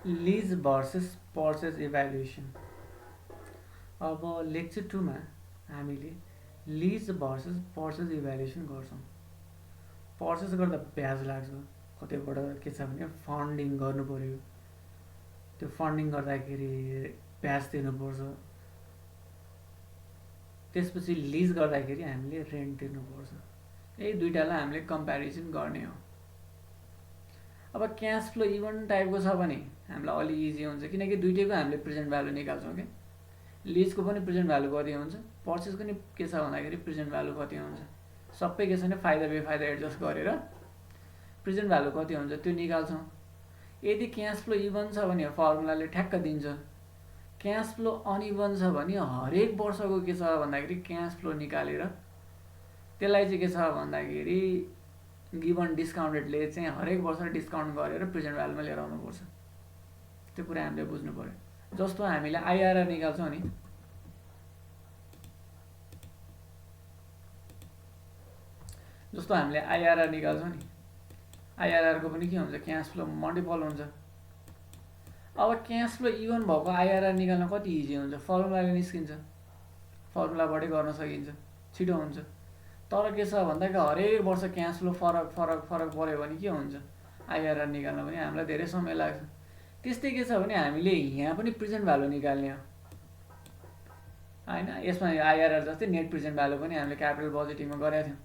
Lease versus purchase evaluation. अब lecture 2 मा हामीले लिज भर्सेस पर्चेज इभ्यालुएसन गर्छौँ। पर्चेज गर्दा ब्याज लाग्छ, कतैबाट के छ भने फन्डिङ गर्नु पऱ्यो, त्यो फन्डिङ गर्दाखेरि ब्याज तिर्नुपर्छ। त्यसपछि लिज गर्दाखेरि हामीले रेन्ट तिर्नुपर्छ। यही दुईटालाई हामीले कम्पेरिजन गर्ने हो। अब क्यास फ्लो इभन टाइपको छ भने हामीलाई अलि इजी हुन्छ, किनकि दुइटैको हामीले प्रेजेन्ट भ्यालु निकाल्छौँ कि लिजको पनि प्रेजेन्ट भ्यालु कति हुन्छ, पर्चेजको नि के छ भन्दाखेरि प्रेजेन्ट भ्यालु कति हुन्छ। सबै के छ भने फाइदा बेफाइदा एडजस्ट गरेर प्रेजेन्ट भ्यालु कति हुन्छ त्यो निकाल्छौँ। यदि क्यास फ्लो इभन छ भने फर्मुलाले ठ्याक्क दिन्छ। क्यास फ्लो अनइभन छ भने हरेक वर्षको के छ भन्दाखेरि क्यास फ्लो निकालेर त्यसलाई चाहिँ के छ भन्दाखेरि गिभन डिस्काउन्टेडले चाहिँ हरेक वर्ष डिस्काउन्ट गरेर प्रेजेन्ट भ्यालुमा लिएर आउनुपर्छ। त्यो कुरा हामीले बुझ्नु पर्यो। जस्तो हामीले आइआरआर निकाल्छौँ नि, जस्तो हामीले आइआरआर निकाल्छौँ नि, आइआरआरको पनि के हुन्छ, क्यास फ्लो मल्टिपल हुन्छ। अब क्यास फ्लो इभन भएको आइआरआर निकाल्न कति इजी हुन्छ, फर्मुलाले निस्किन्छ, फर्मुलाबाटै गर्न सकिन्छ, छिटो हुन्छ। तर के छ भन्दाखेरि हरेक वर्ष क्यास फ्लो फरक फरक फरक पऱ्यो भने के हुन्छ, आइआरआर निकाल्न पनि हामीलाई धेरै समय लाग्छ। त्यस्तै के छ भने हामीले यहाँ पनि प्रेजेन्ट भ्यालु निकाल्ने हो होइन। यसमा आइआरआर जस्तै नेट प्रेजेन्ट भ्यालु पनि हामीले क्यापिटल बजेटिङमा गरेका थियौँ।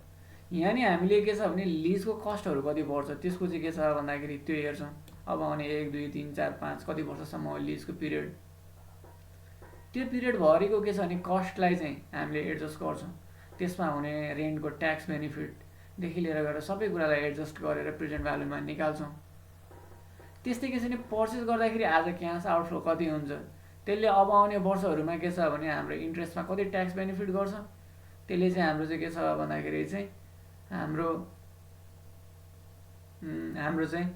यहाँ नि हामीले के छ भने लिजको कस्टहरू कति पर्छ त्यसको चाहिँ के छ भन्दाखेरि त्यो हेर्छौँ। अब आउने 1 2 3 4 5 कति वर्षसम्म लिजको पिरियड, त्यो पिरियडभरिको के छ भने कस्टलाई चाहिँ हामीले एडजस्ट गर्छौँ। त्यसमा हुने रेन्टको ट्याक्स बेनिफिटदेखि लिएर गएर सबै कुरालाई एडजस्ट गरेर प्रेजेन्ट भ्यालुमा निकाल्छौँ। त्यस्तै के छ भने पर्चेस गर्दाखेरि आज क्यास आउटफ्लो कति हुन्छ, त्यसले अब आउने वर्षहरूमा के छ भने हाम्रो इन्ट्रेस्टमा कति ट्याक्स बेनिफिट गर्छ, त्यसले चाहिँ हाम्रो चाहिँ के छ भन्दाखेरि चाहिँ हाम्रो चाहिँ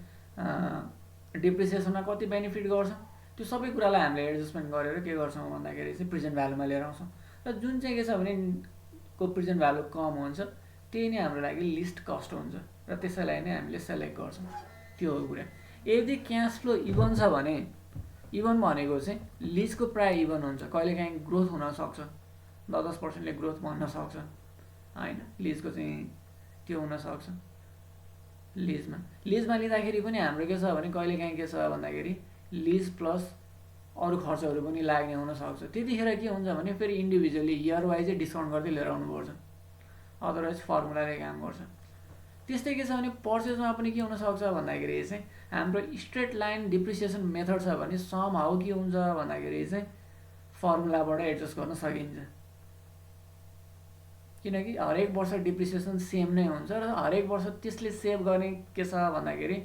डिप्रिसिएसनमा कति बेनिफिट गर्छ, त्यो सबै कुरालाई हामीले एडजस्टमेन्ट गरेर के गर्छौँ भन्दाखेरि चाहिँ प्रेजेन्ट भ्यालुमा लिएर आउँछौँ। र जुन चाहिँ के छ भने को प्रेजेन्ट भ्यालु कम हुन्छ त्यही नै हाम्रो लागि लिस्ट कस्ट हुन्छ र त्यसैलाई नै हामीले सेलेक्ट गर्छौँ। त्यो हो कुरा। यदि क्यास फ्लो इभन छ भने, इभन भनेको चाहिँ लिजको प्राय इभन हुन्छ, कहिलेकाहीँ ग्रोथ हुनसक्छ, 10% ग्रोथ भन्न सक्छ होइन, लिजको चाहिँ त्यो हुनसक्छ। लिजमा लिँदाखेरि पनि हाम्रो के छ भने कहिलेकाहीँ के छ भन्दाखेरि लिज प्लस अरू खर्चहरू पनि लाग्ने हुनसक्छ। त्यतिखेर के हुन्छ भने फेरि इन्डिभिजुअली इयर वाइजै डिस्काउन्ट गर्दै लिएर आउनुपर्छ, अदरवाइज फर्मुलाले काम गर्छ। त्यस्तै के छ भने पर्चेजमा पनि के हुनसक्छ भन्दाखेरि चाहिँ हाम्रो स्ट्रेट लाइन डिप्रिसिएसन मेथड छ भने सम हाउ के हुन्छ भन्दाखेरि चाहिँ फर्मुलाबाट एडजस्ट गर्न सकिन्छ, किनकि हरेक वर्ष डिप्रिसिएसन सेम नै हुन्छ र हरेक वर्ष त्यसले सेभ गर्ने के छ भन्दाखेरि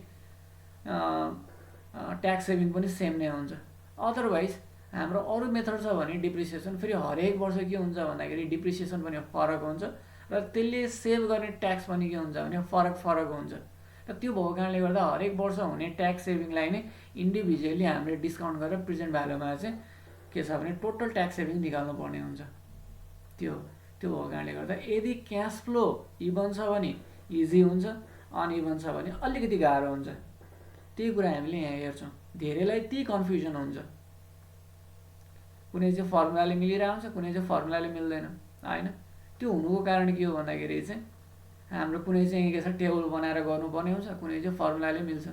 ट्याक्स सेभिङ पनि सेम नै हुन्छ। अदरवाइज हाम्रो अरू मेथड छ भने डिप्रिसिएसन फेरि हरेक वर्ष के हुन्छ भन्दाखेरि डिप्रिसिएसन पनि फरक हुन्छ र त्यसले सेभ गर्ने ट्याक्स पनि के हुन्छ भने फरक फरक हुन्छ। र त्यो भएको कारणले गर्दा हरेक वर्ष हुने ट्याक्स सेभिङलाई नै इन्डिभिजुअली हामीले डिस्काउन्ट गरेर प्रेजेन्ट भ्यालुमा चाहिँ के छ भने टोटल ट्याक्स सेभिङ निकाल्नु पर्ने हुन्छ। त्यो भएको कारणले गर्दा यदि क्यास फ्लो इभन छ भने इजी हुन्छ, अनइभन छ भने अलिकति गाह्रो हुन्छ। त्यही कुरा हामीले यहाँ हेर्छौँ। धेरैलाई त्यही कन्फ्युजन हुन्छ, कुनै चाहिँ फर्मुलाले मिलेर आउँछ, कुनै चाहिँ फर्मुलाले मिल्दैन होइन। त्यो हुनुको कारण के हो भन्दाखेरि चाहिँ हाम्रो कुनै चाहिँ के छ टेबल बनाएर गर्नुपर्ने हुन्छ, कुनै चाहिँ फर्मुलाले मिल्छ।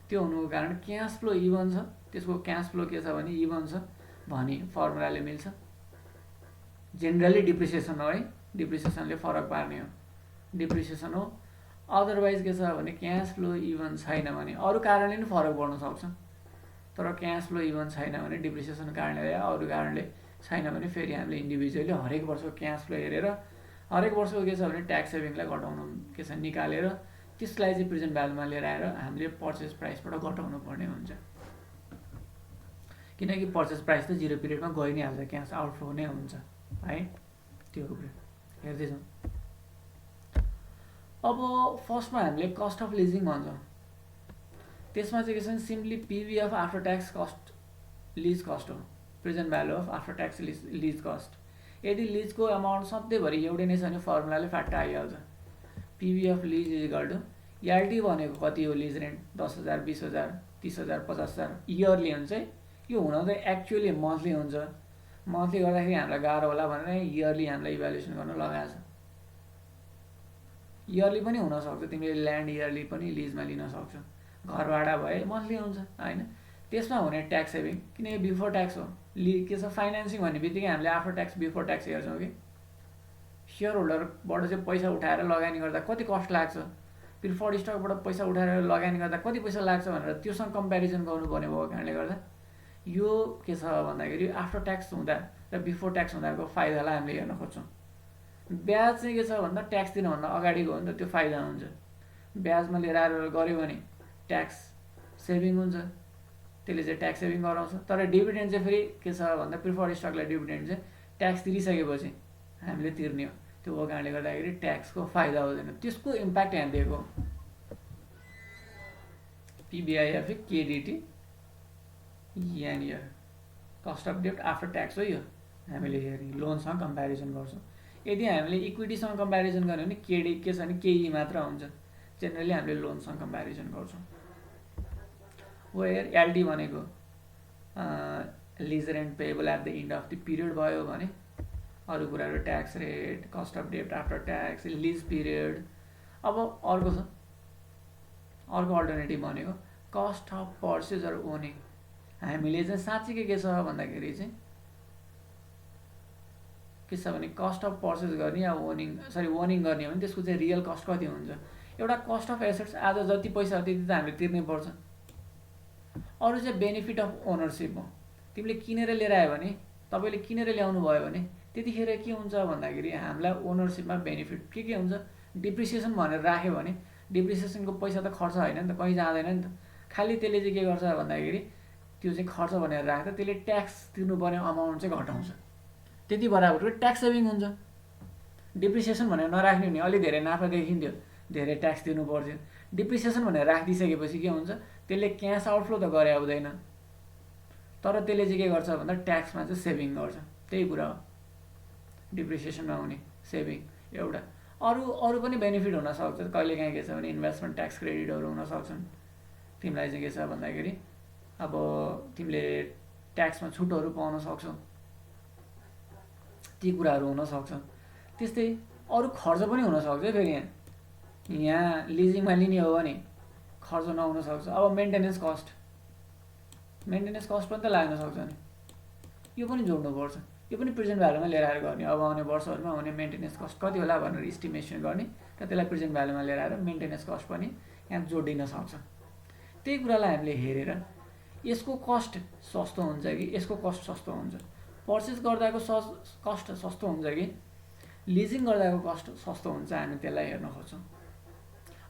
त्यो हुनुको कारण क्यास फ्लो इभन छ, त्यसको क्यास फ्लो के छ भने इभन छ भने फर्मुलाले मिल्छ। जेनरली डिप्रिसिएसन हो है, डिप्रिसिएसनले फरक पार्ने हो, डिप्रिसिएसन हो। अदरवाइज के छ भने क्यास फ्लो इभन छैन भने अरू कारणले पनि फरक पर्न सक्छ, तर क्यास फ्लो इभन छैन भने डिप्रिसिएसन कारणले या अरू कारणले छैन भने फेरि हामीले इन्डिभिजुअली हरेक वर्षको क्यास फ्लो हेरेर हरेक वर्षको के छ भने ट्याक्स सेभिङलाई घटाउनु के छ निकालेर त्यसलाई चाहिँ प्रेजेन्ट भ्यालुमा लिएर आएर हामीले पर्चेस प्राइसबाट घटाउनु पर्ने हुन्छ, किनकि पर्चेस प्राइस त 0 पिरियडमा गइ नै हाल्छ, क्यास आउटफ्लो नै हुन्छ है। त्यो कुरा हेर्दैछौँ। अब फर्स्टमा हामीले कस्ट अफ लिजिङ भन्छौँ। त्यसमा चाहिँ के छ भने simply PV of after tax cost lease cost हो, present value of after tax lease cost. यदि लिजको अमाउन्ट सधैँभरि एउटै नै छ भने फर्मुलाले फ्याट्ट आइहाल्छ। PV of lease is equal to LT भनेको कति हो, लिज रेन्ट 10,000 20,000 30,000 50,000 इयरली हुन्छ है। यो हुन त एक्चुअली मन्थली हुन्छ। मन्थली गर्दाखेरि हामीलाई गाह्रो होला भनेर इयरली हामीलाई इभ्यालुएसन गर्न लगाएको छ। इयरली पनि हुनसक्छ, तिमीले ल्यान्ड इयरली पनि लिजमा लिन सक्छौ, घर भाडा भए मन्थली हुन्छ होइन। त्यसमा हुने ट्याक्स सेभिङ, किनकि बिफोर ट्याक्स हो। के छ फाइनेन्सिङ भन्ने बित्तिकै हामीले आफ्टर ट्याक्स बिफोर ट्याक्स हेर्छौँ कि सेयर होल्डरबाट चाहिँ पैसा उठाएर लगानी गर्दा कति कस्ट लाग्छ, प्रिफर्ड स्टकबाट पैसा उठाएर लगानी गर्दा कति पैसा लाग्छ भनेर त्योसँग कम्पेरिजन गर्नुपर्ने भएको कारणले गर्दा यो के छ भन्दाखेरि आफ्टर ट्याक्स हुँदा र बिफोर ट्याक्स हुँदाको फाइदालाई हामीले हेर्न खोज्छौँ। ब्याज चाहिँ के छ भन्दा ट्याक्स दिनुभन्दा अगाडिको हो नि त, त्यो फाइदा हुन्छ। ब्याजमा लिएर आएर गऱ्यो भने ट्याक्स सेभिङ हुन्छ, त्यसले चाहिँ ट्याक्स सेभिङ गराउँछ। तर डिभिडेन्ड चाहिँ फेरि के छ भन्दा प्रिफर्ड स्टकलाई डिभिडेन्ड चाहिँ ट्याक्स तिरिसकेपछि हामीले तिर्ने हो। त्यो भएको कारणले गर्दाखेरि ट्याक्सको फाइदा हुँदैन, त्यसको इम्प्याक्ट यहाँ दिएको पिबिआइएफ केडिटी यहाँनिर कस्ट अफ डेप्ट आफ्टर ट्याक्स हो। यो हामीले हेर्ने लोनसँग कम्पेरिजन गर्छौँ। यदि हामीले इक्विटीसँग कम्पेरिजन गर्यो भने केडी के छ भने केई मात्र हुन्छ। जेनरली हामीले लोनसँग कम्पेरिजन गर्छौँ। वेयर एलडी भनेको lease rent payable at the end of the period भयो भने अरू कुराहरू ट्याक्स रेट, कस्ट अफ डेप्ट आफ्टर ट्याक्स, लिज पिरियड। अब अर्को छ, अर्को अल्टरनेटिभ भनेको cost of purchase or owning. हामीले चाहिँ साँच्चीकै के छ भन्दाखेरि चाहिँ के छ भने कस्ट अफ पर्चेज गर्ने या ओनिङ गर्ने हो भने त्यसको चाहिँ रियल कस्ट कति हुन्छ। एउटा कस्ट अफ एसेट्स आज जति पैसा त्यति त हामीले तिर्नै पर्छ। अरू चाहिँ बेनिफिट अफ ओनरसिप हो। तिमीले किनेर लिएर आयो भने, तपाईँले किनेर ल्याउनु भयो भने त्यतिखेर के हुन्छ भन्दाखेरि हामीलाई ओनरसिपमा बेनिफिट के हुन्छ। डिप्रिसिएसन भनेर राख्यो भने डिप्रिसिएसनको पैसा त खर्च होइन नि त, कहीँ जाँदैन नि त। खालि त्यसले चाहिँ के गर्छ भन्दाखेरि त्यो चाहिँ खर्च भनेर राख्दा त्यसले ट्याक्स तिर्नुपर्ने अमाउन्ट चाहिँ घटाउँछ। त्यति बराबरको ट्याक्स सेभिङ हुन्छ। डिप्रिसिएसन भनेर नराख्ने भने अलि धेरै नाफा देखिन्थ्यो, धेरै ट्याक्स तिर्नु पर्थ्यो। डिप्रिसिएसन भनेर राखिदिइसकेपछि के हुन्छ, त्यसले क्यास आउटफ्लो त गरे हुँदैन, तर त्यसले चाहिँ के गर्छ भन्दा ट्याक्समा चाहिँ सेभिङ गर्छ। त्यही कुरा हो डिप्रिसिएसनमा हुने सेभिङ एउटा। अरू पनि बेनिफिट हुनसक्छ। कहिलेकाहीँ के छ भने इन्भेस्टमेन्ट ट्याक्स क्रेडिटहरू हुनसक्छन्। तिमीलाई चाहिँ के छ भन्दाखेरि अब तिमीले ट्याक्समा छुटहरू पाउन सक्छौ, ती कुराहरू हुनसक्छ। त्यस्तै अरू खर्च पनि हुनसक्छ। फेरि यहाँ लिजिङमा लिने हो भने खर्च नहुन सक्छ। अब मेन्टेनेन्स कस्ट पनि त लाग्न सक्छ नि, यो पनि जोड्नुपर्छ। यो पनि प्रेजेन्ट भ्यालुमा लिएर आएर गर्ने। अब आउने वर्षहरूमा हुने मेन्टेनेन्स कस्ट कति होला भनेर इस्टिमेसन गर्ने र त्यसलाई प्रेजेन्ट भ्यालुमा लिएर आएर मेन्टेनेन्स कस्ट पनि यहाँ जोडिन सक्छ। त्यही कुरालाई हामीले हेरेर यसको कस्ट सस्तो हुन्छ कि यसको कस्ट सस्तो हुन्छ, पर्चेस गर्दाको कस्ट सस्तो हुन्छ कि लिजिङ गर्दाको कस्ट सस्तो हुन्छ, हामी त्यसलाई हेर्न खोज्छौँ।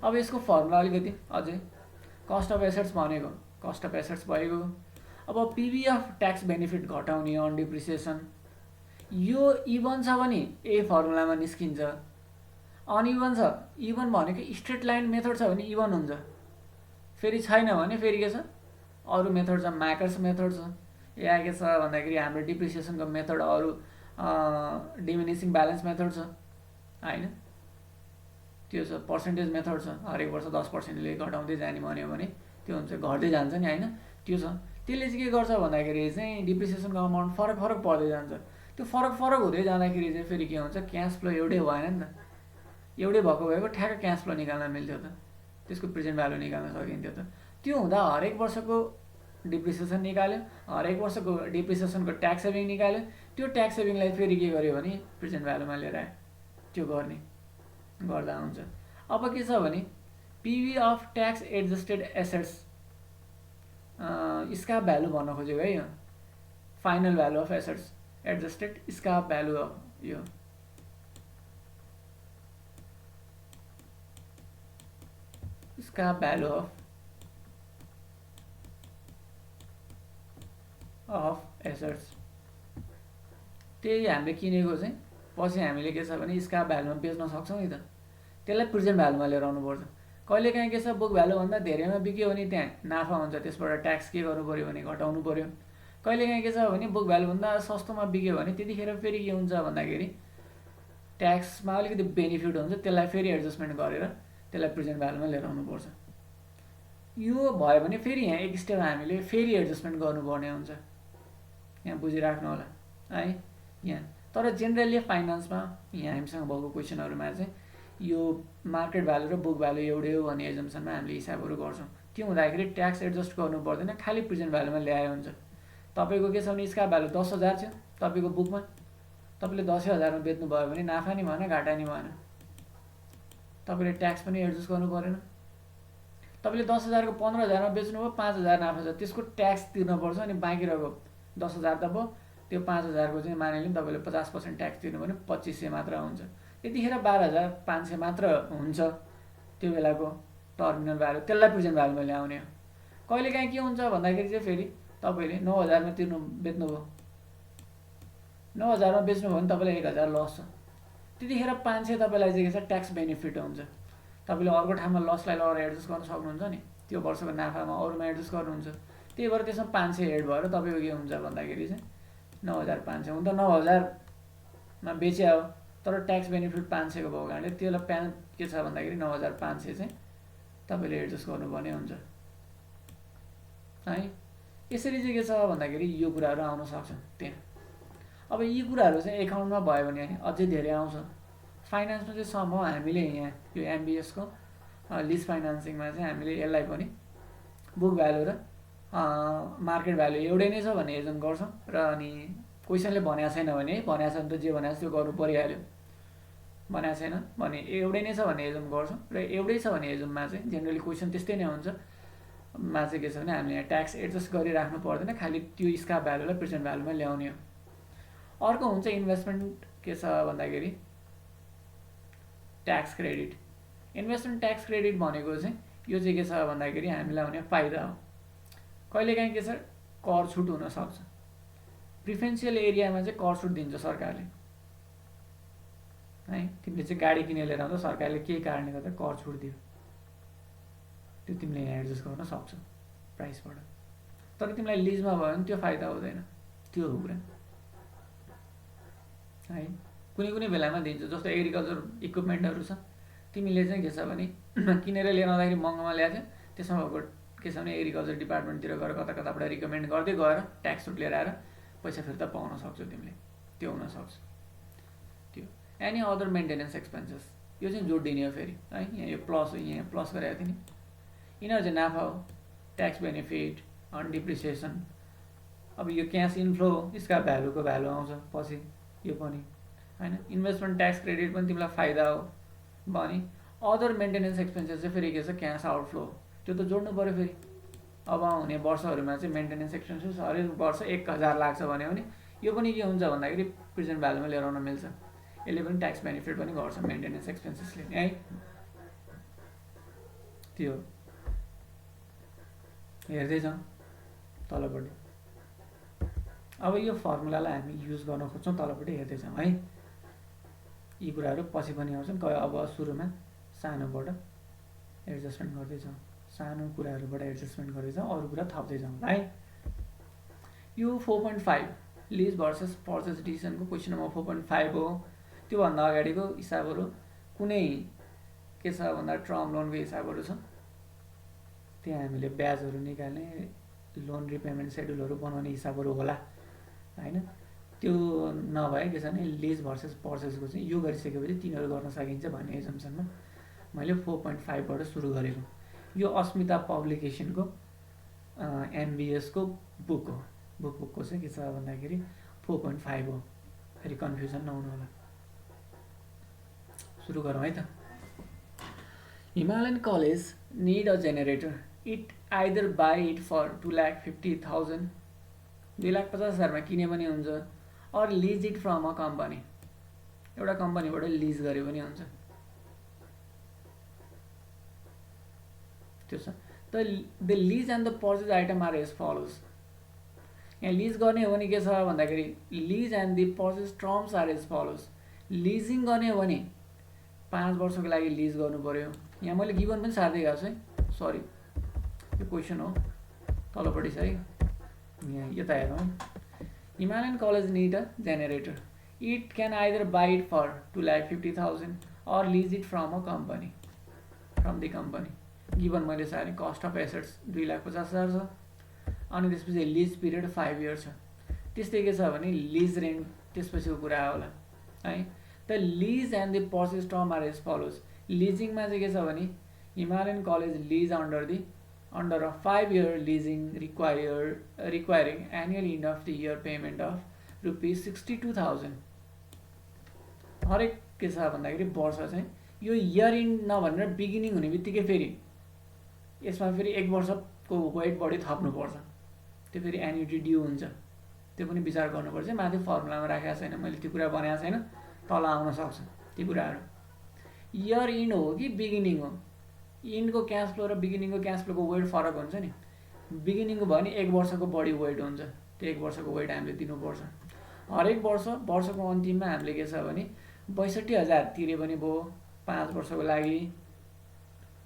अब यसको फर्मुला अलिकति अझै कस्ट अफ एसेट्स भनेको कस्ट अफ एसेट्स भएको। अब पिबी अफ ट्याक्स बेनिफिट घटाउने अन डिप्रिसिएसन, यो इभन छ भने यही फर्मुलामा निस्किन्छ। अनइभन छ, इभन भनेको स्ट्रेट लाइन मेथड छ भने इभन हुन्छ, फेरि छैन भने फेरि के छ अरू मेथड छ, म्याकर्स मेथड छ, या के छ भन्दाखेरि हाम्रो डिप्रिसिएसनको मेथड अरू डिमिनिसिङ ब्यालेन्स मेथड छ होइन। त्यो छ पर्सेन्टेज मेथड छ, हरेक वर्ष 10%ले घटाउँदै जाने भन्यो भने त्यो हुन्छ घट्दै जान्छ नि होइन। त्यो छ, त्यसले चाहिँ के गर्छ भन्दाखेरि चाहिँ डिप्रिसिएसनको अमाउन्ट फरक पर्दै जान्छ। त्यो फरक हुँदै जाँदाखेरि चाहिँ फेरि के हुन्छ, क्यास फ्लो एउटै भएन नि त। एउटै भएको ठ्याक्क क्यास फ्लो निकाल्न मिल्थ्यो त, त्यसको प्रेजेन्ट भ्यालु निकाल्न सकिन्थ्यो त। त्यो हुँदा हरेक वर्षको डिप्रिसिएसन निकाल्यो, हरेक वर्षको डिप्रिसिएसनको ट्याक्स सेभिङ निकाल्यो, त्यो ट्याक्स सेभिङलाई फेरि के गर्यो भने प्रेजेन्ट भ्यालुमा लिएर आयो, त्यो गर्दा हुन्छ। अब के छ भने PV of tax adjusted assets scrap value भन्न खोजेको है। यो final value of assets adjusted scrap value हो। यो स्काप भ्यालु अफ एसेट्स, त्यही हामीले किनेको चाहिँ पछि हामीले के छ भने स्काप भ्यालुमा बेच्न सक्छौँ नि त। त्यसलाई प्रेजेन्ट भ्यालुमा लिएर आउनुपर्छ। कहिलेकाहीँ के छ बुक भ्यालुभन्दा धेरैमा बिक्यो भने त्यहाँ नाफा हुन्छ, त्यसबाट ट्याक्स के गर्नु पऱ्यो भने घटाउनु पऱ्यो। कहिलेकाहीँ के छ भने बुक भ्यालुभन्दा सस्तोमा बिक्यो भने त्यतिखेर फेरि के हुन्छ भन्दाखेरि ट्याक्समा अलिकति बेनिफिट हुन्छ, त्यसलाई फेरि एडजस्टमेन्ट गरेर त्यसलाई प्रेजेन्ट भ्यालुमा लिएर आउनुपर्छ। यो भयो भने फेरि यहाँ एक स्टेप हामीले फेरि एडजस्टमेन्ट गर्नुपर्ने हुन्छ। यहाँ बुझिराख्नु होला है। यहाँ तर जेनरली फाइनान्समा यहाँ हामीसँग भएको क्वेसनहरूमा चाहिँ यो मार्केट भ्यालु र बुक भ्यालु एउटै हो भन्ने एजम्सनमा हामीले हिसाबहरू गर्छौँ। त्यो हुँदाखेरि ट्याक्स एडजस्ट गर्नु पर्दैन, खालि प्रेजेन्ट भ्यालुमा ल्याए हुन्छ। तपाईँको के छ भने स्क्रैप भ्यालु 10,000 छ तपाईँको बुकमा, तपाईँले 10,000 मा बेच्नुभयो भने नाफा नि भएन घाटा नि भएन, तपाईँले ट्याक्स पनि एडजस्ट गर्नु परेन। तपाईँले 10,000 को 15,000 मा बेच्नुभयो 5,000 नाफा छ, त्यसको ट्याक्स तिर्नुपर्छ। अनि बाँकी रहेको 10,000 त भयो, त्यो 5,000 को चाहिँ मानिलिउँ तपाईँले 50% ट्याक्स तिर्नु भने 2500 मात्र हुन्छ। यतिखेर 12,500 मात्र हुन्छ त्यो बेलाको टर्मिनल भ्यालु, त्यसलाई प्रेजेन्ट भ्यालुमा ल्याउने हो। कहिलेकाहीँ के हुन्छ भन्दाखेरि चाहिँ फेरि तपाईँले 9,000 मा बेच्नुभयो, 9,000 मा बेच्नुभयो भने तपाईँलाई 1,000 लस छ। त्यतिखेर 500 तपाईँलाई चाहिँ के छ ट्याक्स बेनिफिट हुन्छ। तपाईँले अर्को ठाउँमा लसलाई लगेर एडजस्ट गर्न सक्नुहुन्छ नि, त्यो वर्षको नाफामा अरूमा एडजस्ट गर्नुहुन्छ। त्यही भएर त्यसमा 500 एड भएर तपाईँको के हुन्छ भन्दाखेरि चाहिँ 9,500 हुन त 9,000 मा बेचे हो, तर ट्याक्स बेनिफिट 500 को भएको कारणले त्यसलाई के छ भन्दाखेरि 9,500 चाहिँ तपाईँले एडजस्ट गर्नुपर्ने हुन्छ है। यसरी चाहिँ के छ भन्दाखेरि यो कुराहरू आउन सक्छ त्यहाँ। अब यी कुराहरू चाहिँ एकाउन्टमा भयो भने अझै धेरै आउँछ। फाइनान्समा चाहिँ सम्भव हामीले यहाँ यो एमबिएसको लिज फाइनान्सिङमा चाहिँ हामीले यसलाई पनि बुक भ्यालु र मार्केट भ्यालु एउटै नै छ भन्ने एजम गर्छौँ। र अनि क्वेसनले भनेको छैन भने भनेको छ भने त जे भनेको छ त्यो गर्नु परिहाल्यो, भनेको छैन भने एउटै नै छ भन्ने एजम गर्छौँ। र एउटै छ भन्ने एजममा चाहिँ जेनरली क्वेसन त्यस्तै नै हुन्छ। मा चाहिँ के छ भने हामीले यहाँ ट्याक्स एडजस्ट गरिराख्नु पर्दैन, खालि त्यो स्क्रैप भ्यालुलाई प्रेजेन्ट भ्यालुमा ल्याउने हो। अर्को हुन्छ इन्भेस्टमेन्ट के छ भन्दाखेरि tax credit. Investment tax credit भनेको चाहिँ यो चाहिँ के छ भन्दाखेरि हामीलाई हुने फाइदा हो। कहिलेकाहीँ के छ कर छुट हुनसक्छ, प्रिफरेन्सियल एरियामा चाहिँ कर छुट दिन्छ सरकारले है। तिमीले चाहिँ गाडी किनेर लिएर आउँदा सरकारले केही कारणले गर्दा कर छुट दियो, त्यो तिमीले यहाँ एडजस्ट गर्न सक्छौ प्राइसबाट। तर तिमीलाई लिजमा भयो भने त्यो फाइदा हुँदैन, त्यो हो कुरा है। कुनै कुनै बेलामा दिन्छ, जस्तो एग्रिकल्चर इक्विपमेन्टहरू छ, तिमीले चाहिँ के छ भने किनेर लिएर आउँदाखेरि महँगोमा ल्याएको थियो, त्यसमा भएको के छ भने एग्रिकल्चर डिपार्टमेन्टतिर गएर कता कताबाट रिकमेन्ड गर्दै गएर ट्याक्स छुट लिएर आएर पैसा फिर्ता पाउन सक्छौ तिमीले, त्यो हुनसक्छ। त्यो एनी अदर मेन्टेनेन्स एक्सपेन्सेस यो चाहिँ जोडिदिने हो फेरि है। यहाँ यो प्लस यहाँ प्लस गरेको थिएँ नि, यिनीहरू चाहिँ नाफा हो, ट्याक्स बेनिफिट अन डिप्रिसिएसन। अब यो क्यास इन्फ्लो स्क्रैप भ्यालुको भ्यालु आउँछ पछि यो पनि हैन। इन्भेस्टमेन्ट ट्याक्स क्रेडिट पनि तिमीलाई फाइदा हो भने अदर मेन्टेनेन्स एक्सपेन्सेस चाहिँ फेरि के छ क्यास आउटफ्लो, त्यो त जोड्नु पऱ्यो फेरि। अब आउने वर्षहरूमा चाहिँ मेन्टेनेन्स एक्सपेन्सेस हरेक वर्ष 1,000 लाग्छ भने यो पनि के हुन्छ भन्दाखेरि प्रेजेन्ट भ्यालुमा लिएर आउन मिल्छ। यसले पनि ट्याक्स बेनिफिट पनि गर्छ मेन्टेनेन्स एक्सपेन्सेसले है। त्यो हेर्दै जाउँ तलपट्टि। अब यो फर्मुलालाई हामी युज गर्न खोज्छौँ, तलपट्टि हेर्दै जाउँ है। यी कुराहरू पछि पनि आउँछन्। अब सुरुमा सानोबाट एडजस्टमेन्ट गर्दै जाउँ, सानो कुराहरूबाट एडजस्टमेन्ट गर्दै जाउँ, अरू कुरा थप्दै जाउँ है। यो 4.5 लिज भर्सेस पर्चेस डिसिजनको क्वेसन नम्बर 4.5 हो। त्योभन्दा अगाडिको हिसाबहरू कुनै के छ भन्दा टर्म लोनको हिसाबहरू छ, त्यहाँ हामीले ब्याजहरू निकाल्ने, लोन रिपेमेन्ट सेड्युलहरू बनाउने हिसाबहरू होला हैन। त्यो नभए के छ भने लिज भर्सेस पर्चेसको चाहिँ यो गरिसकेपछि तिनीहरू गर्न सकिन्छ भन्ने एजम्सनमा मैले 4.5 बाट सुरु गरेको। यो अस्मिता पब्लिकेसनको एमबिएसको बुक हो। बुकको चाहिँ के छ भन्दाखेरि 4.5 हो, फेरि कन्फ्युजन नहुनु होला। सुरु गरौँ है त। Himalayan college need a generator. It either buy it for 2,50,000 2,50,000 मा किने पनि हुन्छ, or lease it from a company, एउटा कम्पनीबाट लिज गरे पनि हुन्छ। त्यो छ the lease and the purchase item are as follows. यहाँ लिज गर्ने हो भने के छ भन्दाखेरि lease and the purchase terms are as follows. Leasing गर्ने हो भने 5 वर्षको लागि लिज गर्नु पर्यो। यहाँ मैले गिभन पनि सार्दै गएको छु है, सरी यो क्वेसन हो तलपट्टि छ है। यहाँ यता हेरौँ, Himalayan college need a generator, it can either buy it for 2,50,000 or lease it from a company, from the company। Given मैले छ भने कस्ट अफ एसेट्स 2,50,000 छ, अनि त्यसपछि लिज पिरियड 5 इयर छ। त्यस्तै के छ भने लिज रेन्ट त्यसपछिको कुरा होला है। The lease and the purchase term are as follows. लिजिङमा चाहिँ के छ भने Himalayan college lease under a 5 year leasing requiring annual end of the year payment of ₹62,000। हरेक के छ भन्दाखेरि वर्ष चाहिँ यो इयर इन्ड नभनेर बिगिनिङ हुने बित्तिकै फेरि यसमा फेरि 1 वर्षको वेट बढी थप्नुपर्छ, त्यो फेरि एन्युटी ड्यू हुन्छ, त्यो पनि विचार गर्नुपर्छ। माथि फर्मुलामा राखेको छैन मैले, त्यो कुरा बनाएको छैन, तल आउन सक्छ ती कुराहरू। इयर इन्ड हो कि बिगिनिङ हो, इन्डको क्यास फ्लो र बिगिनिङको क्यास फ्लोको वेट फरक हुन्छ नि। बिगिनिङको भयो भने 1 वर्षको बढी वेट हुन्छ, त्यो 1 वर्षको वेट हामीले दिनुपर्छ। हरेक वर्षको अन्तिममा हामीले के छ भने 62,000 तिरे पनि भयो 5 वर्षको लागि,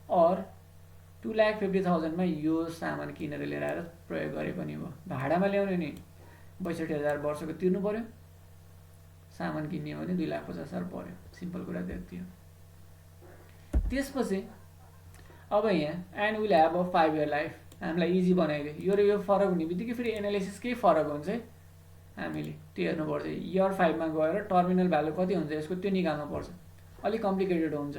और 2,50,000 मा यो सामान किनेर लिएर आएर प्रयोग गरे पनि भयो। भाडामा ल्याउने नि 62,000 वर्षको तिर्नु पर्यो, सामान किन्ने हो भने 2,50,000 पर्यो। सिम्पल कुरा त्यति हो। त्यसपछि अब यहाँ and will have a 5 year life, हामीलाई इजी बनाइदियो। यो र यो फरक हुने बित्तिकै फेरि एनालिसिस केही फरक हुन्छ है, हामीले त्यो हेर्नुपर्छ। इयर 5 मा गएर टर्मिनल भ्यालु कति हुन्छ यसको त्यो निकाल्नुपर्छ, अलिक कम्प्लिकेटेड हुन्छ।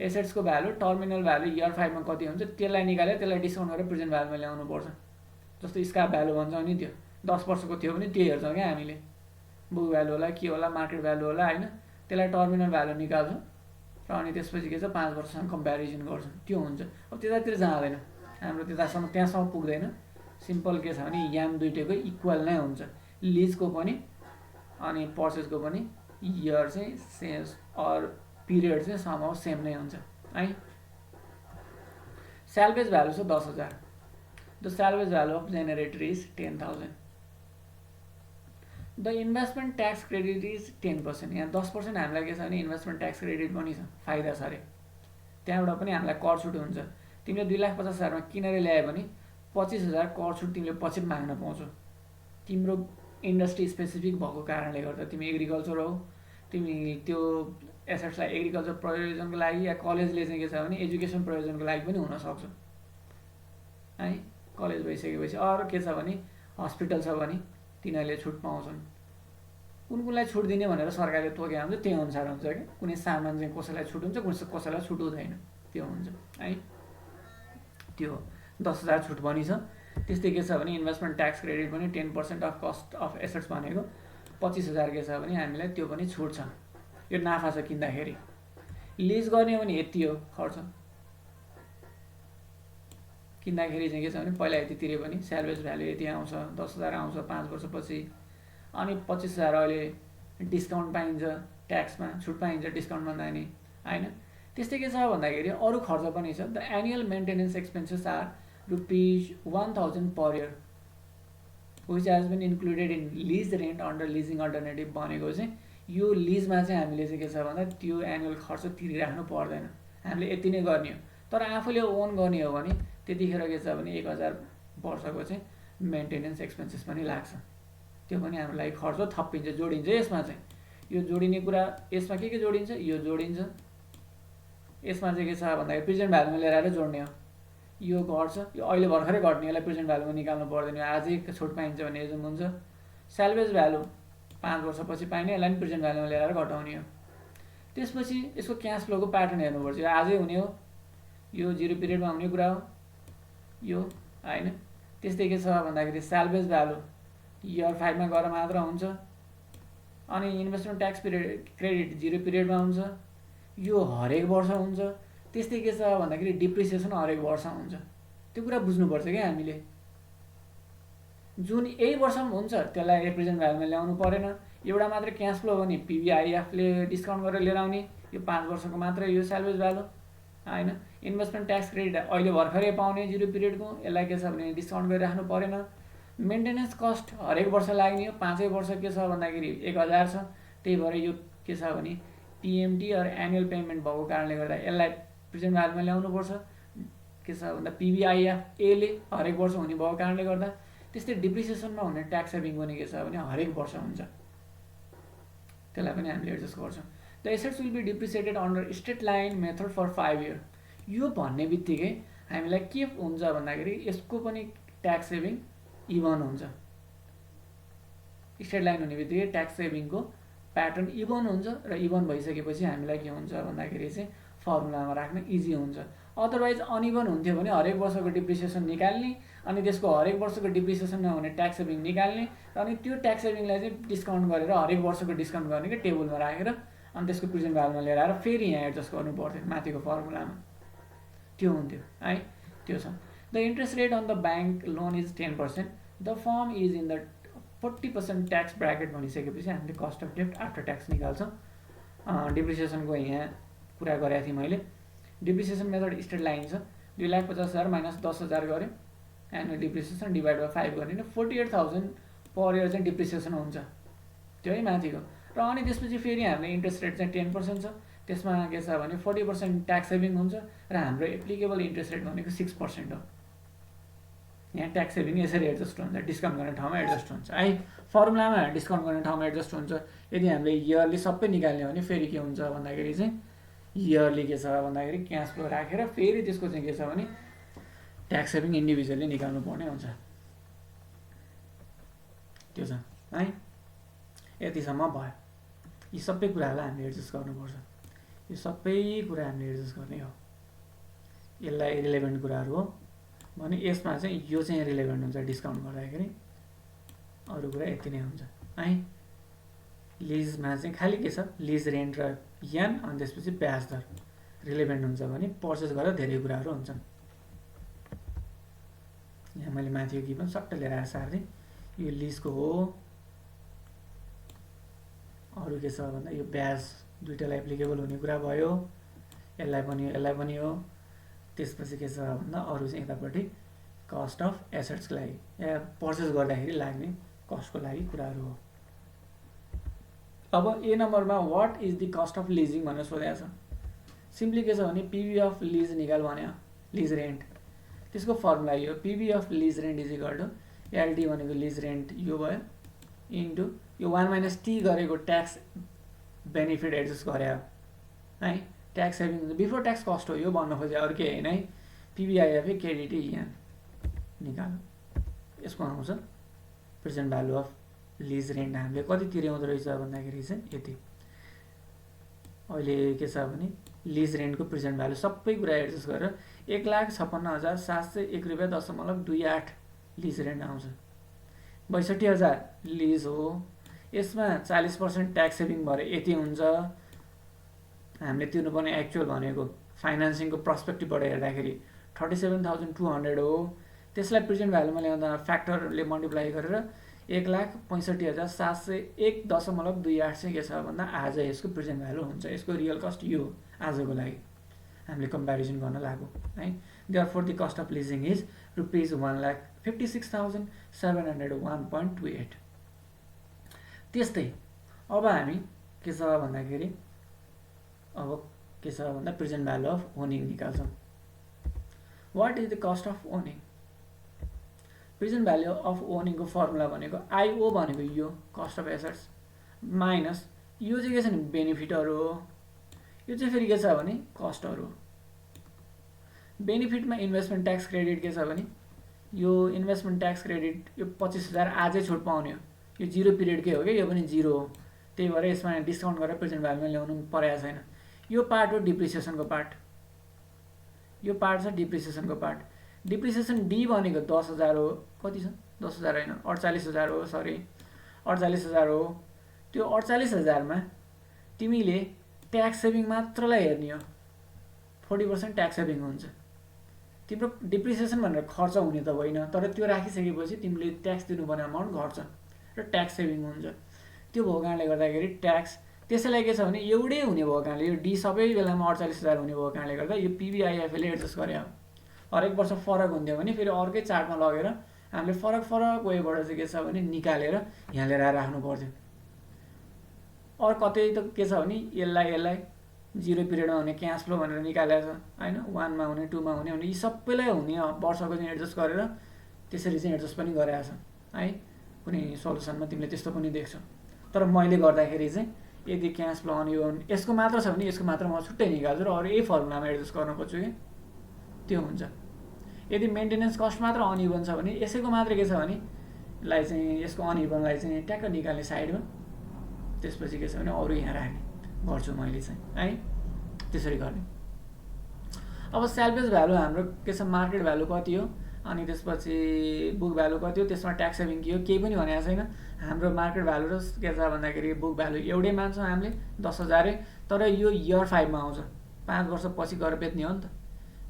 एसेट्सको भ्यालु टर्मिनल भ्यालु इयर 5 मा कति हुन्छ त्यसलाई निकालेर त्यसलाई डिस्काउन्ट गरेर प्रेजेन्ट भ्यालुमा ल्याउनुपर्छ। जस्तो स्क्रैप भ्यालु भन्छ नि, त्यो 10 वर्षको थियो भने त्यो हेर्छौँ क्या हामीले, बुक भ्यालु होला के होला मार्केट भ्यालु होला होइन, त्यसलाई टर्मिनल भ्यालु निकाल्छौँ र अनि त्यसपछि के छ 5 वर्षसँग कम्प्यारिजन गर्छौँ, त्यो हुन्छ। अब त्यतातिर जाँदैन हाम्रो, त्यहाँसम्म पुग्दैन। सिम्पल के छ भने याम दुइटैको इक्वल नै हुन्छ, लिजको पनि अनि पर्चेजको पनि इयर चाहिँ सेम और पिरियड चाहिँ समहाउ सेम नै हुन्छ है। स्याल्भेज भ्यालु छ 10,000। The salvage value of generator is 10,000। The investment tax credit is 10%। यहाँ 10% हामीलाई के छ भने इन्भेस्टमेन्ट ट्याक्स क्रेडिट पनि छ, फाइदा छ अरे, त्यहाँबाट पनि हामीलाई कर छुट हुन्छ। तिमीले 2,50,000 मा किनेर ल्यायो भने 25,000 कर छुट तिमीले पछि माग्न पाउँछौ। तिम्रो इन्डस्ट्री स्पेसिफिक भएको कारणले गर्दा, तिमी एग्रिकल्चर हो, तिमी त्यो एसेट्सलाई एग्रिकल्चर प्रयोजनको लागि या कलेजले चाहिँ के छ भने एजुकेसन प्रयोजनको लागि पनि हुनसक्छ है। कलेज भइसकेपछि अरू के छ भने हस्पिटल छ भने तिनीहरूले छुट पाउँछन्। कुनलाई छुट दिने भनेर सरकारले तोके हुन्छ त्यही अनुसार हुन्छ कि, कुनै सामान चाहिँ कसैलाई छुट हुन्छ कसैलाई छुट हुँदैन, त्यो हुन्छ है। त्यो 10,000 छुट पनि छ। त्यस्तै के छ भने इन्भेस्टमेन्ट ट्याक्स क्रेडिट पनि 10% अफ कस्ट अफ एसेट्स भनेको 25,000 के छ भने हामीलाई त्यो पनि छुट छ, यो नाफा छ किन्दाखेरि। लिज गर्ने हो भने यति हो खर्च, किन्दाखेरि चाहिँ के छ भने पहिला यति तिरे पनि स्याल्भेज भ्यालु यति आउँछ, 10,000 आउँछ 5 वर्षपछि, अनि 25,000 अहिले डिस्काउन्ट पाइन्छ, ट्याक्समा छुट पाइन्छ डिस्काउन्ट भन्दा नि होइन। त्यस्तै के छ भन्दाखेरि अरू खर्च पनि छ। The annual maintenance expenses are ₹1,000 per year which has been included in lease rent under leasing alternative. भनेको चाहिँ यो लिजमा चाहिँ हामीले चाहिँ के छ भन्दा त्यो एनुअल खर्च तिरिराख्नु पर्दैन, हामीले यति नै गर्ने हो। तर आफूले ओन गर्ने हो भने त्यतिखेर के छ भने 1,000 वर्षको चाहिँ मेन्टेनेन्स एक्सपेन्सेस पनि लाग्छ, त्यो पनि हाम्रो लागि खर्च थपिन्छ, जोडिन्छ। यसमा चाहिँ यो जोडिने कुरा, यसमा के जोडिन्छ, यो जोडिन्छ। यसमा चाहिँ के छ भन्दाखेरि प्रेजेन्ट भ्यालुमा लिएर आएर जोड्ने हो, यो घट्छ, यो अहिले भर्खरै घट्ने, यसलाई प्रेजेन्ट भ्यालुमा निकाल्नु पर्दैन, आजै छुट पाइन्छ भने एजुम हुन्छ। स्याल्भेज भ्यालु 5 वर्षपछि पाइने, यसलाई पनि प्रेजेन्ट भ्यालुमा लिएर आएर घटाउने हो। त्यसपछि यसको क्यास फ्लोको प्याटर्न हेर्नुपर्छ, यो आजै हुने हो, यो 0 पिरियडमा हुने कुरा हो यो होइन। त्यस्तै के छ भन्दाखेरि स्याल्भेज भ्यालु इयर 5 मा गएर मात्र हुन्छ, अनि इन्भेस्टमेन्ट ट्याक्स क्रेडिट 0 पिरियडमा हुन्छ, यो हरेक वर्ष हुन्छ। त्यस्तै के छ भन्दाखेरि डिप्रिसिएसन हरेक वर्ष हुन्छ, त्यो कुरा बुझ्नुपर्छ क्या हामीले। जुन यही वर्षमा हुन्छ त्यसलाई प्रेजेन्ट भ्यालुमा ल्याउनु परेन, एउटा मात्र क्यास फ्लो हो नि पिभिआइएफले डिस्काउन्ट गरेर लिएर आउने, यो 5 वर्षको मात्रै यो स्याल्भेज भ्यालु होइन। इन्भेस्टमेन्ट ट्याक्स क्रेडिट अहिले भर्खरै पाउने 0 पिरियडको, यसलाई के छ भने डिस्काउन्ट गरिराख्नु परेन। मेन्टेनेन्स कस्ट हरेक वर्ष लाग्ने हो, 5 वर्ष के छ भन्दाखेरि 1,000 छ, त्यही भएर यो के छ भने पिएमटी और एनुअल पेमेन्ट भएको कारणले गर्दा यसलाई प्रेजेन्ट भ्यालुमा ल्याउनुपर्छ। के छ भन्दा पिभिआइएफ एले हरेक वर्ष हुने भएको कारणले गर्दा। त्यस्तै डिप्रिसिएसनमा हुने ट्याक्स सेभिङ पनि के छ भने हरेक वर्ष हुन्छ, त्यसलाई पनि हामीले एडजस्ट गर्छौँ। The assets will be depreciated under straight line method for 5 year. यो भन्ने बित्तिकै हामीलाई के हुन्छ भन्दाखेरि यसको पनि ट्याक्स सेभिङ इभन हुन्छ। स्ट्रेट लाइन हुने बित्तिकै ट्याक्स सेभिङको प्याटर्न इभन हुन्छ र इभन भइसकेपछि हामीलाई के हुन्छ भन्दाखेरि चाहिँ फर्मुलामा राख्न इजी हुन्छ। अदरवाइज अनइभन हुन्थ्यो भने हरेक वर्षको डिप्रिसिएसन निकाल्ने अनि त्यसको हरेक वर्षको डिप्रिसिएसनमा हुने ट्याक्स सेभिङ निकाल्ने र अनि त्यो ट्याक्स सेभिङलाई चाहिँ डिस्काउन्ट गरेर हरेक वर्षको डिस्काउन्ट गर्ने कि टेबलमा राखेर अनि त्यसको प्रेजेन्ट भ्यालुमा लिएर आएर फेरि यहाँ एडजस्ट गर्नु पर्थ्यो माथिको फर्मुलामा, त्यो हुन्थ्यो है। त्यो छ the interest rate on the bank loan is 10%, the firm is in the 40% tax bracket भनिसकेपछि हामीले कस्ट अफ डेप्ट आफ्टर ट्याक्स निकाल्छौँ। डिप्रिसिएसनको यहाँ कुरा गरेको थिएँ मैले। डिप्रिसिएसन मेथड स्ट्रेट लाइन छ, 2,50,000 माइनस 10,000 गऱ्यो एनुअल डिप्रिसिएसन डिभाइड बाई 5 गर्ने 48,000 पर इयर चाहिँ डिप्रिसिएसन हुन्छ, त्यो है माथिको। र अनि त्यसपछि फेरि हामीले इन्ट्रेस्ट रेट चाहिँ 10% छ, त्यसमा के छ भने 40% ट्याक्स सेभिङ हुन्छ र हाम्रो एप्लिकेबल इन्ट्रेस्ट रेट भनेको 6% हो। यहाँ ट्याक्स सेभिङ यसरी एडजस्ट हुन्छ, डिस्काउन्ट गर्ने ठाउँमा एडजस्ट हुन्छ है। फर्मुलामा डिस्काउन्ट गर्ने ठाउँमा एडजस्ट हुन्छ। यदि हामीले इयरली सबै निकाल्ने हो भने फेरि के हुन्छ भन्दाखेरि चाहिँ इयरली के छ भन्दाखेरि क्यास फ्लो राखेर फेरि त्यसको चाहिँ के छ भने ट्याक्स सेभिङ इन्डिभिजुअली निकाल्नु पर्ने हुन्छ, त्यो छ है। यतिसम्म भयो। यी सबै कुराहरूलाई हामीले एडजस्ट गर्नुपर्छ, यो सबै कुरा हामीले एडजस्ट गर्ने हो। यसलाई रिलेभेन्ट कुराहरू हो भने यसमा चाहिँ यो चाहिँ रिलेभेन्ट हुन्छ डिस्काउन्ट गर्दाखेरि, अरू कुरा यति नै हुन्छ है। लिजमा चाहिँ खालि के छ लिज रेन्ट र यान अनि त्यसपछि ब्याज दर रिलेभेन्ट हुन्छ भने पर्चेस गरेर धेरै कुराहरू हुन्छन्। यहाँ मैले माथिको कि पनि सट्ट लिएर आएर सार्दिएँ, यो लिजको हो। अरू के छ भन्दा यो ब्याज दुईटालाई एप्लिकेबल हुने कुरा भयो, यसलाई पनि हो। त्यसपछि के छ भन्दा अरू चाहिँ यतापट्टि कस्ट अफ एसेट्सको लागि या पर्चेस गर्दाखेरि लाग्ने कस्टको लागि कुराहरू हो। अब ए नम्बरमा what is the cost of leasing भनेर सोधेको छ। सिम्पली के छ भने पिभी अफ लिज निकाल भन्यो, लिज रेन्ट। त्यसको फर्मुला यो PV of lease rent is equal to LT भनेको लिज रेन्ट यो भयो इन्टु यो 1 - टी गरेको ट्याक्स बेनिफिट एडजस्ट गरे है। Tax saving before tax cost हो यो भन्न खोजे, अरू केही होइन है। पिबिआइएफए केडिटी यहाँ निकाल्नु, यसको आउँछ present value of lease rent हामीले कति तिर्याउँदो रहेछ भन्दाखेरि चाहिँ यति। अहिले के छ भने लिज रेन्टको प्रेजेन्ट भ्यालु सबै कुरा एडजस्ट गरेर 1,56,701.28 लिज रेन्ट आउँछ। 62,000 लिज हो, यसमा 40% ट्याक्स सेभिङ भएर यति हुन्छ। हामीले तिर्नुपर्ने एक्चुअल भनेको फाइनेन्सिङको पर्सपेक्टिभबाट हेर्दाखेरि 37,200 हो। त्यसलाई प्रेजेन्ट भ्यालुमा ल्याउँदा फ्याक्टरले मल्टिप्लाई गरेर 1,65,701.28 चाहिँ के छ भन्दा आज यसको प्रेजेन्ट भ्यालु हुन्छ। यसको रियल कस्ट यो आजको लागि हामीले कम्पेरिजन गर्न लागु है। Therefore the cost of leasing is ₹1,56,701.28। त्यस्तै अब हामी के छ भन्दाखेरि प्रेजेन्ट भ्यालु अफ ओनिङ निकाल्छौँ। What is the cost of owning? Present value of ओनिङको फर्मुला भनेको आइओ भनेको यो कस्ट अफ एसेट्स माइनस यो चाहिँ के छ भने बेनिफिटहरू हो, यो चाहिँ फेरि के छ भने कस्टहरू हो। बेनिफिटमा इन्भेस्टमेन्ट ट्याक्स क्रेडिट के छ भने यो इन्भेस्टमेन्ट ट्याक्स क्रेडिट यो 25,000 आजै छुट पाउने हो, यो 0 पिरियडकै हो क्या, यो पनि 0 हो। त्यही भएर यसमा डिस्काउन्ट गरेर प्रेजेन्ट भ्यालुमा ल्याउनु परेको छैन। यो पार्ट हो डिप्रिसिएसनको पार्ट, यो पार्ट छ डिप्रिसिएसनको पार्ट। डिप्रिसिएसन डी भनेको 10,000 हो, कति छ 10,000 होइन 48,000 हो, सरी 48,000 हो। त्यो 48,000 मा तिमीले ट्याक्स सेभिङ मात्रलाई हेर्ने हो, 40% ट्याक्स सेभिङ हुन्छ। तिम्रो डिप्रिसिएसन भनेर खर्च हुने त होइन, तर त्यो राखिसकेपछि तिमीले ट्याक्स दिनुपर्ने अमाउन्ट घट्छ र ट्याक्स सेभिङ हुन्छ। त्यो भएको कारणले गर्दाखेरि ट्याक्स त्यसैलाई के छ भने एउटै हुने भएको कारणले यो डी सबै बेलामा 48,000 हुने भएको कारणले गर्दा यो पिबिआइएफले एडजस्ट गरे हो। हरेक वर्ष फरक हुन्थ्यो भने फेरि अर्कै चार्टमा लगेर हामीले फरक वेबाट चाहिँ के छ भने निकालेर यहाँ लिएर राख्नु पर्थ्यो। अरू कतै त के छ भने यसलाई 0 पिरियडमा हुने क्यास फ्लो भनेर निकालेको छ होइन, 1 मा हुने 2 मा हुने यी सबैलाई हुने वर्षको चाहिँ एडजस्ट गरेर त्यसरी चाहिँ एडजस्ट पनि गरेको छ है। कुनै सल्युसनमा तिमीले त्यस्तो पनि देख्छौ, तर मैले गर्दाखेरि चाहिँ यदि क्यास फ्लो अन यो यसको मात्र छ भने यसको मात्र म छुट्टै निकाल्छु र अरू यही फर्मुलामा एडजस्ट गर्न खोज्छु कि त्यो हुन्छ। यदि मेन्टेनेन्स कस्ट मात्र अनइभन छ भने यसैको मात्र के छ भने लाई चाहिँ यसको अनइभनलाई चाहिँ ट्याक्क निकाल्ने साइडमा, त्यसपछि के छ भने अरू यहाँ राख्ने गर्छु मैले चाहिँ है, त्यसरी गर्ने। अब सेल्भेज भ्यालु हाम्रो के छ, मार्केट भ्यालु कति हो, अनि त्यसपछि बुक भ्यालु कति हो, त्यसमा ट्याक्स सेभिङ के हो, केही पनि भनेको छैन। हाम्रो मार्केट भ्यालु र के छ भन्दाखेरि बुक भ्यालु एउटै मान्छौँ हामीले 10,000, तर यो इयर 5 मा आउँछ, 5 वर्षपछि गएर बेच्ने हो नि त।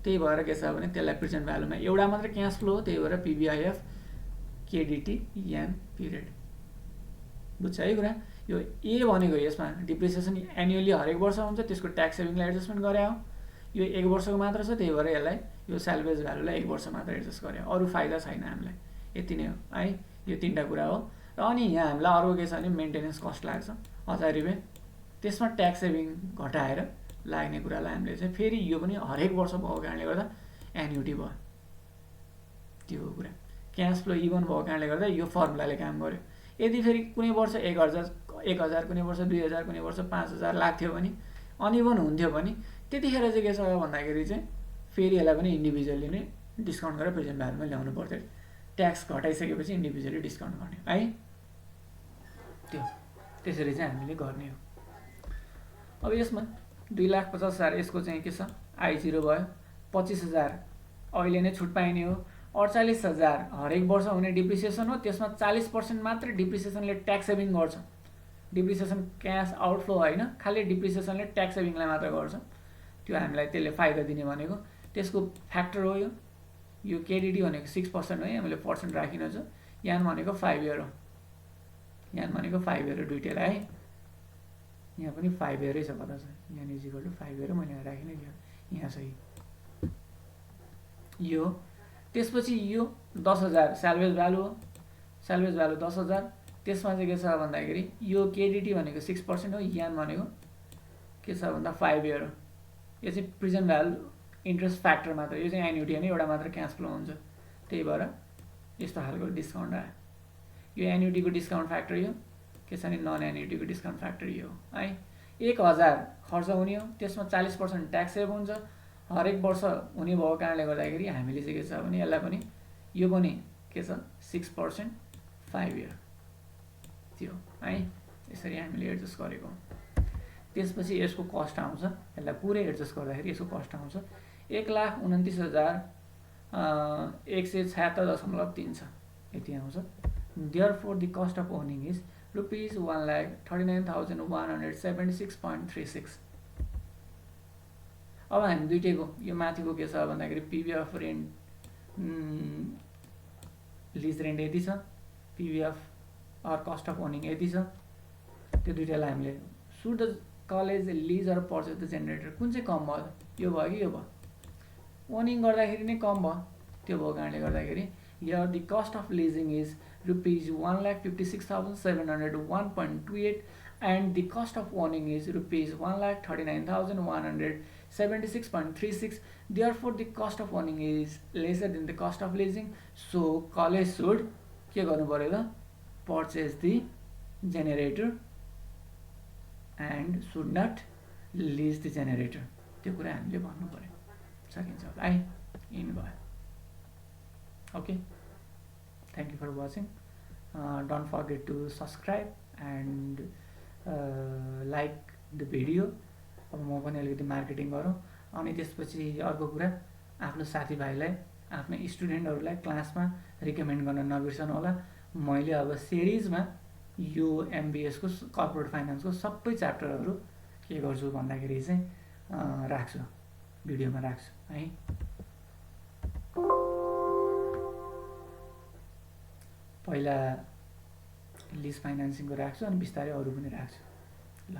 त्यही भएर के छ भने त्यसलाई प्रेजेन्ट भ्यालुमा एउटा मात्र क्यास फ्लो हो, त्यही भएर पिबिआइएफ केडिटी यान पिरियड। बुझ्छ है कुरा। यो ए भनेको यसमा डिप्रिसिएसन एनुअली हरेक वर्ष हुन्छ, त्यसको ट्याक्स सेभिङलाई एडजस्टमेन्ट गरे हो। यो 1 वर्षको मात्र छ, त्यही भएर यसलाई यो सेल्भेज भ्यालुलाई 1 वर्ष मात्र एडजस्ट गरे, अरू फाइदा छैन हामीलाई। यति नै हो है, यो 3टा कुरा हो। र अनि यहाँ हामीलाई अर्को के छ भने मेन्टेनेन्स कस्ट लाग्छ 1000 रुपियाँ, त्यसमा ट्याक्स सेभिङ घटाएर लाग्ने कुरालाई हामीले चाहिँ फेरि यो पनि हरेक वर्ष भएको कारणले गर्दा एन्युटी भयो। त्यो हो कुरा। क्यास फ्लो इभन भएको कारणले गर्दा यो फर्मुलाले काम गर्यो। यदि फेरि कुनै वर्ष 1000 कुनै वर्ष 2000 कुनै वर्ष 5000 लाग्थ्यो भने, अनइभन हुन्थ्यो भने त्यतिखेर चाहिँ के छ भन्दाखेरि चाहिँ फेरि यसलाई पनि इन्डिभिजुअली नै डिस्काउन्ट गरेर प्रेजेन्ट भ्यालुमा ल्याउनु पर्थ्यो। ट्याक्स घटाइसकेपछि इन्डिभिजुअली डिस्काउन्ट गर्ने है, त्यो त्यसरी चाहिँ हामीले गर्ने हो। अब यसमा 2,50,000 यसको चाहिँ के छ, I0 भयो, 25,000 अहिले नै छुट पाइने हो, 48,000 हरेक वर्ष हुने डिप्रिसिएसन हो, त्यसमा 40% मात्र डिप्रिसिएसनले ट्याक्स सेभिङ गर्छ। डिप्रिसिएसन क्यास आउटफ्लो होइन, खालि डिप्रिसिएसनले ट्याक्स सेभिङलाई मात्र गर्छ। त्यो हामीलाई त्यसले फाइदा दिने भनेको त्यसको फ्याक्टर हो। यो केडिटी भनेको 6% हो, हामीले पर्सेन्ट राखिन छ। यान भनेको 5 इयर हो, यान भनेको 5 इयर हो दुईटैलाई है। यहाँ पनि 5 इयरै छ, कता छ यान इजिकल टु 5 इयर, मैले यहाँ राखिनै दियो यहाँ सही यो। त्यसपछि यो 10,000 सेल्भेज भ्यालु हो, सेल्भेज भ्यालु 10,000, त्यसमा चाहिँ के छ भन्दाखेरि यो केडिटी भनेको 6% हो, यान भनेको के छ भन्दा 5 इयर हो। यो चाहिँ प्रेजेन्ट भ्यालु इन्ट्रेस्ट फ्याक्टर मात्र, यो चाहिँ एन्युटी होइन, एउटा मात्र क्यास फ्लो हुन्छ, त्यही भएर यस्तो खालको डिस्काउन्ट आयो। यो एन्युटीको डिस्काउन्ट फ्याक्टर यो के छ भने नन एन्युटीको डिस्काउन्ट फ्याक्टर यो हो है। 1000 खर्च हुने हो, त्यसमा 40% ट्याक्स सेभ हुन्छ, हरेक वर्ष हुने भएको कारणले गर्दाखेरि हामीले चाहिँ के छ भने यसलाई पनि यो पनि के छ 6% 5 इयर त्यो है, यसरी हामीले एडजस्ट गरेको। त्यसपछि यसको कस्ट आउँछ, यसलाई पुरै एडजस्ट गर्दाखेरि यसको कस्ट आउँछ 1,29,176.3 छ, यति आउँछ। Therefore, the cost of owning is rupees 1,39,176.36। अब हामी दुईटैको यो माथिको के छ भन्दाखेरि पिबिएफ रेन्ट लिज रेन्ट यति छ, PBF or cost of owning यति छ। त्यो दुईटालाई हामीले should the college lease or purchase the generator कुन चाहिँ कम भयो, यो भयो कि यो भयो, ओनिङ गर्दाखेरि नै कम भयो। त्यो भएको कारणले गर्दाखेरि here the cost of leasing is rupees 1,56,701.28 and the cost of owning is rupees 1,39,176.36. Therefore, the cost of owning is lesser than the cost of leasing. So, college should के गर्नु पर्यो त, purchase the generator and should not lease the generator. त्यो कुरा हामीले भन्नु पर्यो, सकिन्छ होला है, इन भयो। Okay, thank you for watching. Don't forget to subscribe and like the video. अब म पनि अलिकति मार्केटिङ गरौँ। अनि त्यसपछि अर्को कुरा, आफ्नो साथीभाइलाई आफ्नो स्टुडेन्टहरूलाई क्लासमा रिकमेन्ड गर्न नबिर्सनु होला। मैले अब सिरिजमा यो एमबिएसको कर्पोरेट फाइनेन्सको सबै च्याप्टरहरू के गर्छु भन्दाखेरि चाहिँ राख्छु, भिडियोमा राख्छु है। पहिला लिज फाइनेन्सिङको राख्छु, अनि बिस्तारै अरू पनि राख्छु ल।